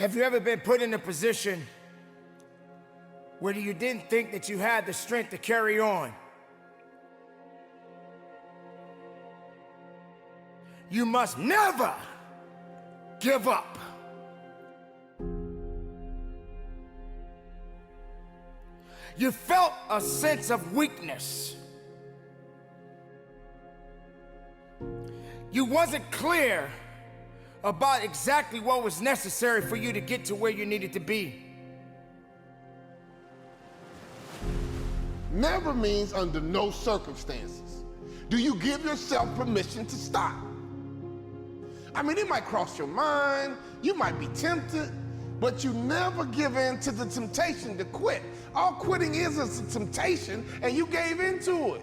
Have you ever been put in a position where you didn't think that you had the strength to carry on? You must never give up. You felt a sense of weakness. You wasn't clear about exactly what was necessary for you to get to where you needed to be. Never means under no circumstances do you give yourself permission to stop. I mean, it might cross your mind, you might be tempted, but you never give in to the temptation to quit. All quitting is a temptation, and you gave into it.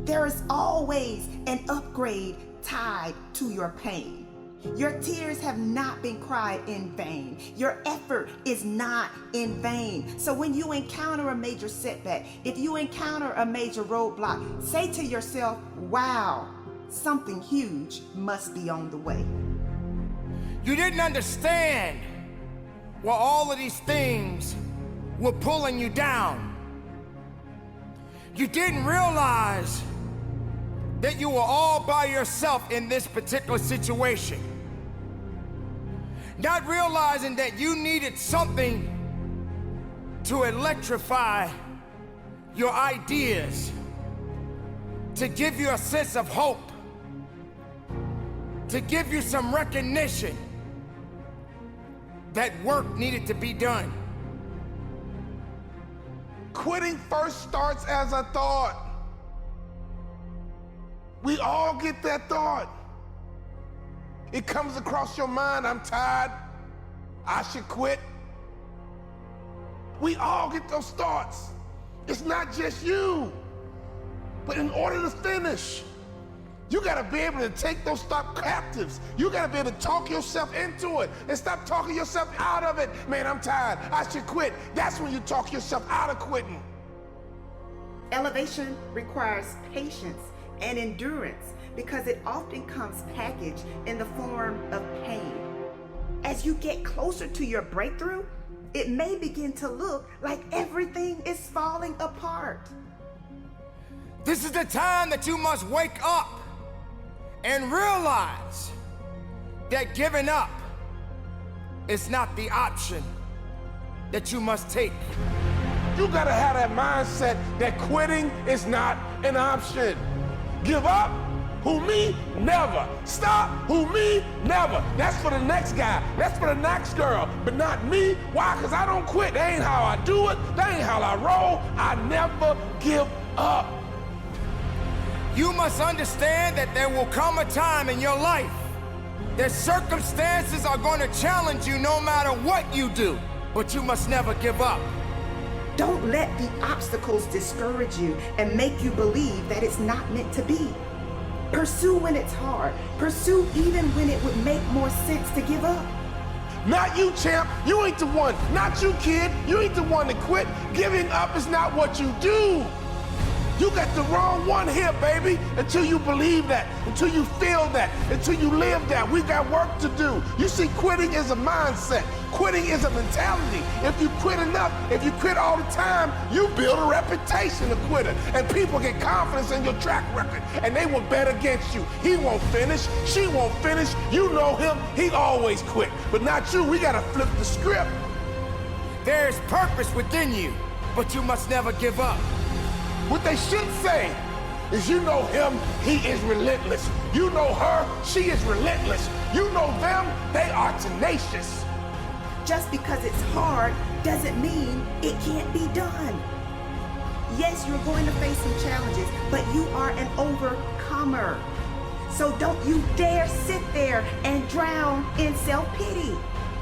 There is always an upgrade tied to your pain. Your tears have not been cried in vain. Your effort is not in vain. So when you encounter a major setback, if you encounter a major roadblock, say to yourself, wow, something huge must be on the way. You didn't understand why all of these things were pulling you down. You didn't realize that you were all by yourself in this particular situation. Not realizing that you needed something to electrify your ideas, to give you a sense of hope, to give you some recognition that work needed to be done. Quitting first starts as a thought. We all get that thought. It comes across your mind, I'm tired, I should quit. We all get those thoughts. It's not just you. But in order to finish, you gotta be able to take those thoughts captives. You gotta be able to talk yourself into it and stop talking yourself out of it. Man, I'm tired, I should quit. That's when you talk yourself out of quitting. Elevation requires patience and endurance because it often comes packaged in the form of pain. As you get closer to your breakthrough, it may begin to look like everything is falling apart. This is the time that you must wake up and realize that giving up is not the option that you must take. You gotta have that mindset that quitting is not an option. Give up? Who, me? Never. Stop? Who, me? Never. That's for the next guy. That's for the next girl. But not me. Why? Because I don't quit. That ain't how I do it. That ain't how I roll. I never give up. You must understand that there will come a time in your life that circumstances are going to challenge you no matter what you do, but you must never give up. Don't let the obstacles discourage you and make you believe that it's not meant to be. Pursue when it's hard. Pursue even when it would make more sense to give up. Not you, champ. You ain't the one. Not you, kid. You ain't the one to quit. Giving up is not what you do. You got the wrong one here, baby. Until you believe that, until you feel that, until you live that. We got work to do. You see, quitting is a mindset. Quitting is a mentality. If you quit enough, if you quit all the time, you build a reputation of quitter. And people get confidence in your track record. And they will bet against you. He won't finish. She won't finish. You know him. He always quit. But not you. We got to flip the script. There is purpose within you, but you must never give up. What they should say is, you know him, he is relentless. You know her, she is relentless. You know them, they are tenacious. Just because it's hard doesn't mean it can't be done. Yes, you're going to face some challenges, but you are an overcomer. So don't you dare sit there and drown in self-pity.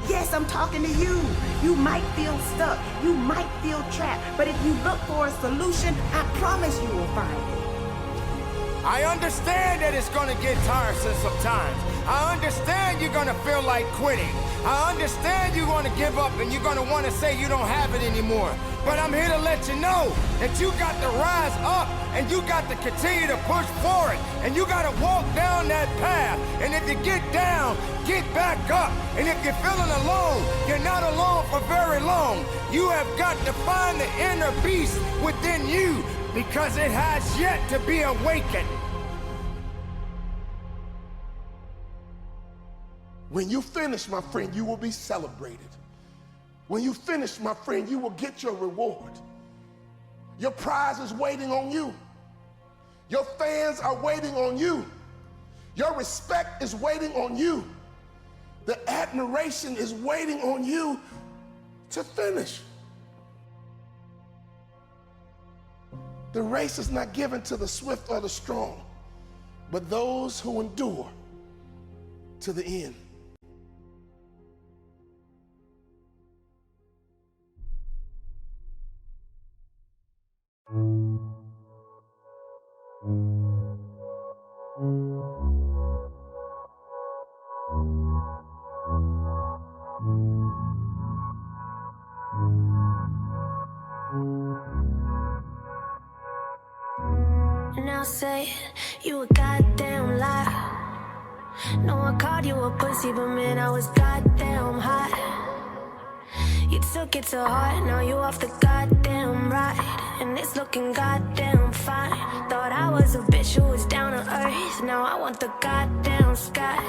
Yes, I'm talking to you. You might feel stuck. You might feel trapped. But if you look for a solution, I promise you will find it. I understand that it's going to get tiresome sometimes. I understand you're gonna feel like quitting. I understand you're gonna give up and you're gonna wanna say you don't have it anymore. But I'm here to let you know that you got to rise up and you got to continue to push forward and you gotta walk down that path. And if you get down, get back up. And if you're feeling alone, you're not alone for very long. You have got to find the inner beast within you because it has yet to be awakened. When you finish, my friend, you will be celebrated. When you finish, my friend, you will get your reward. Your prize is waiting on you. Your fans are waiting on you. Your respect is waiting on you. The admiration is waiting on you to finish. The race is not given to the swift or the strong, but those who endure to the end. And I'll say you a goddamn liar. No, I called you a pussy, but man, I was goddamn hot. You took it to heart, now you off the goddamn ride. And it's looking goddamn fine. Thought I was a bitch who was down to earth, now I want the goddamn sky.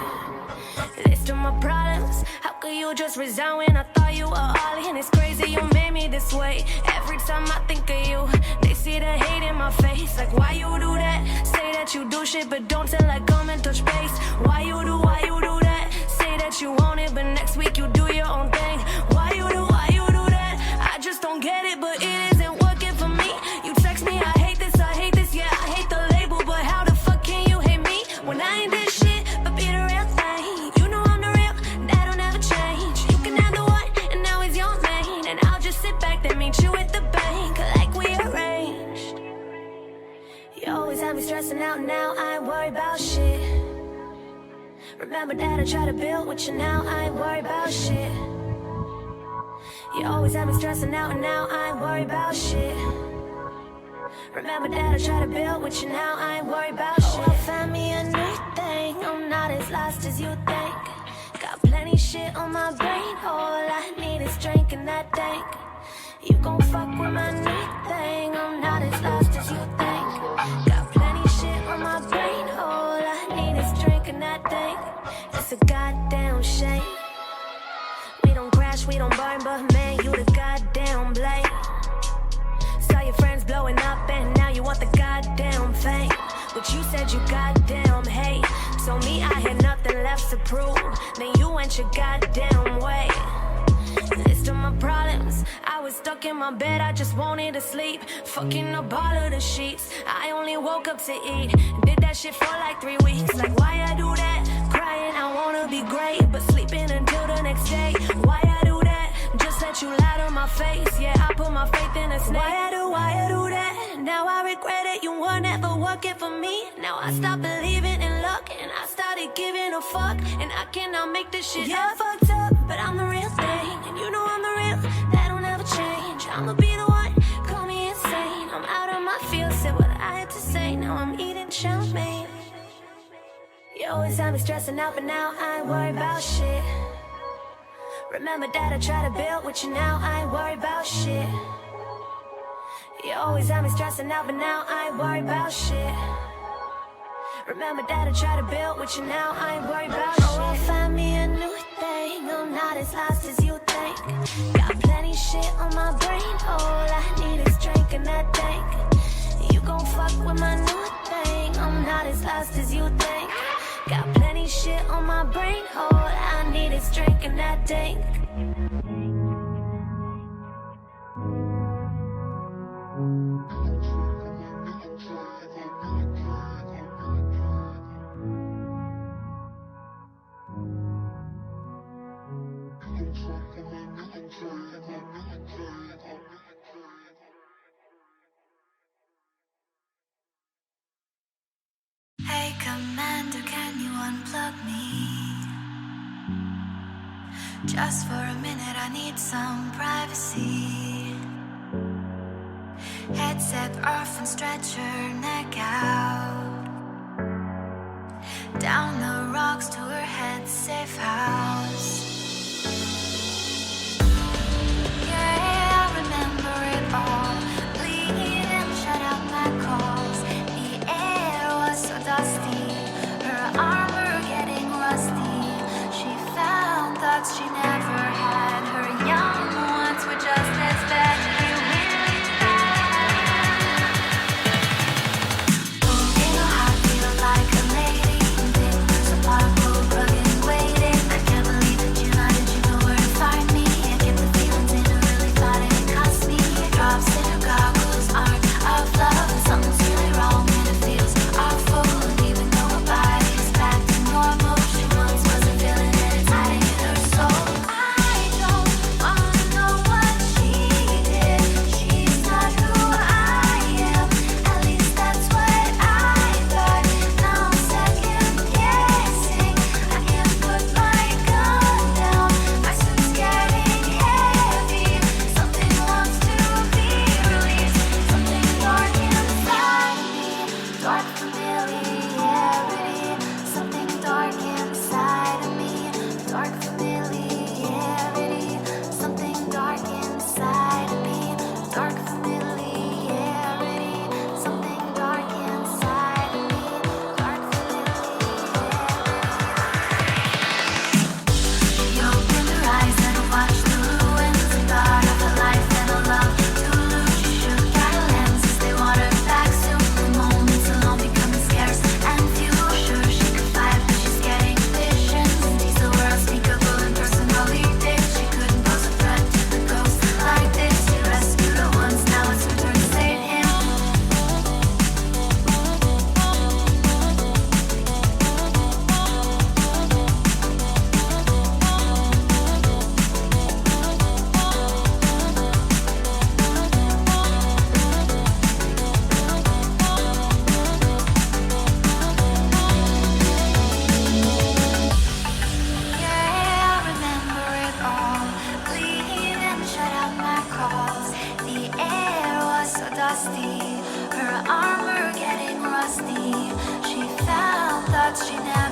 List of my problems, how could you just resign when I thought you were all in? It's crazy you made me this way. Every time I think of you, they see the hate in my face. Like why you do that? Say that you do shit but don't tell like come and touch base. Why you do that? Say that you want it but next week you do your own thing. Why you do that? I just don't get it, but it isn't working for me. You text me, I hate this, yeah, I hate the label, but how the fuck can you hate me when I ain't this shit but be the real thing? You know I'm the real, that don't ever change. You can have the one, and now it's your main, and I'll just sit back then meet you at the bank like we arranged. You always have me stressing out, now I ain't worried about shit. Remember that I tried to build with you, now I ain't worried about shit. You always have me stressing out, and now I ain't worried about shit. Remember that I tried to build with you, now I ain't worried about shit. Oh, I found me a new thing, I'm not as lost as you think. Got plenty shit on my brain, all I need is drinking that dank. You gon' fuck with my new thing, I'm not as lost as you think. Got plenty shit on my brain, all I need is drinking that dank. It's a goddamn shame. We don't crash, we don't burn, but man, you the goddamn blame. Saw your friends blowing up and now you want the goddamn fame. But you said you goddamn hate. So me, I had nothing left to prove. Then you went your goddamn way. List of my problems, I was stuck in my bed, I just wanted to sleep. Fucking up all of the sheets, I only woke up to eat. Did that shit for like 3 weeks, like why I do that? Crying, I wanna be great, but sleeping until the next day. Why I do that? Just let you lie to my face, yeah, I put my faith in a snake. Why I do that? Now I regret it, you were never working for me. Now I stopped believing in luck, and I started giving a fuck. And I cannot make this shit up. Fucked up, but I'm the real thing. And you know I'm the real, that don't ever change. I'ma be the one, call me insane. I'm out of my field, said what I had to say. Now I'm eating chow mein. You always had me stressing out, but now I ain't worried about shit. Remember that I tried to build with you, now I ain't worried about shit. You always had me stressing out, but now I ain't worried about shit. Remember that I tried to build with you, now I ain't worried about shit. Oh, I found me a new thing, I'm not as lost as you think. Got plenty shit on my brain, all I need is drinking that dank. You gon' fuck with my new thing, I'm not as lost as you think. Got plenty shit on my brain, all I need is drinking that dank. Hey Commander, can you unplug me? Just for a minute, I need some privacy. Headset off and stretch her neck out. Down the rocks to her head's safe house. Yeah, I remember it all. Bleeding, shut out my calls. The air was so dusty, her armor getting rusty. She found thoughts she never had. Her young ones were just as bad. You really moving a heart, feel like a lady. There's a park, road, rugged, waiting. I can't believe that you lied. Did you know where to find me? I get the feelings in her, really thought it cost me. Drops in her goggles, art of love, and something's really wrong and it feels awful. And even though her body is back to normal, she once wasn't feeling it. It's hiding in her soul. I don't wanna know what she did. She's not who I am. At least that's what I thought. Now I'm second guessing. I can't put my gun down. My suit's getting heavy. Something wants to be released. Something dark inside me. Dark familiarity. Something dark inside of me. Dark familiarity. Something dark inside of me. Dark familiarity. Something dark inside of me. Dark familiarity. She opened her eyes and watched the ruins. And thought of a life and a love to lose. She shook at her lenses, they want her back soon. The moments alone becoming scarce and few. Sure she could fight, but she's getting visions. And these the words unspeakable and personally thick. She couldn't pose a threat to the ghost like this. He rescued her once, now it's her turn to save him. Yeah, I remember it all. Bleeding, shut out my calls. The air was so dusty, her armor getting rusty. She found thoughts she never